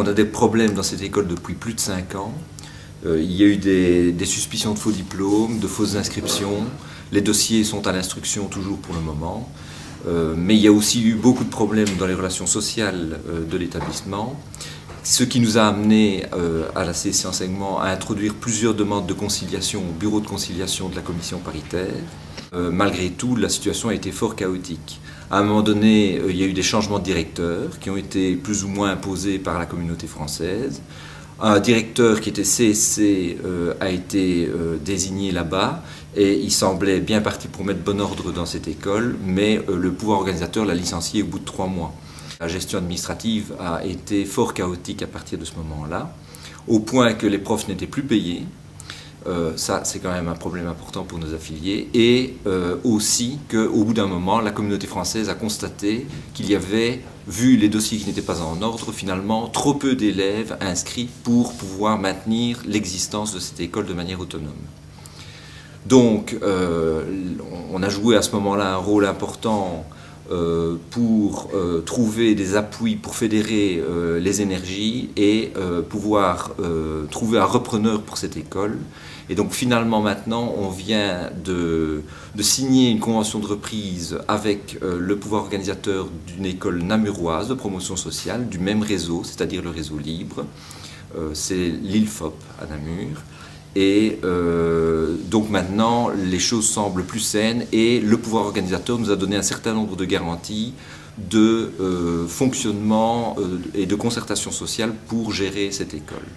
on a des problèmes dans cette école depuis plus de 5 ans. Il y a eu des suspicions de faux diplômes, de fausses inscriptions. Les dossiers sont à l'instruction toujours pour le moment. Mais il y a aussi eu beaucoup de problèmes dans les relations sociales de l'établissement, ce qui nous a amené à la CSC Enseignement à introduire plusieurs demandes de conciliation au bureau de conciliation de la commission paritaire. Malgré tout, la situation a été fort chaotique. À un moment donné, il y a eu des changements de directeurs qui ont été plus ou moins imposés par la communauté française. Un directeur qui était CSC a été désigné là-bas et il semblait bien parti pour mettre bon ordre dans cette école, mais le pouvoir organisateur l'a licencié au bout de 3 mois. La gestion administrative a été fort chaotique à partir de ce moment-là, au point que les profs n'étaient plus payés. Ça, c'est quand même un problème important pour nos affiliés. Et aussi qu'au bout d'un moment, la communauté française a constaté qu'il y avait, vu les dossiers qui n'étaient pas en ordre, finalement trop peu d'élèves inscrits pour pouvoir maintenir l'existence de cette école de manière autonome. Donc, on a joué à ce moment-là un rôle important pour trouver des appuis, pour fédérer les énergies et pouvoir trouver un repreneur pour cette école. Et donc finalement maintenant on vient de signer une convention de reprise avec le pouvoir organisateur d'une école namuroise de promotion sociale, du même réseau, c'est-à-dire le réseau libre. C'est l'ILFOP à Namur. Et donc maintenant, les choses semblent plus saines et le pouvoir organisateur nous a donné un certain nombre de garanties de fonctionnement et de concertation sociale pour gérer cette école.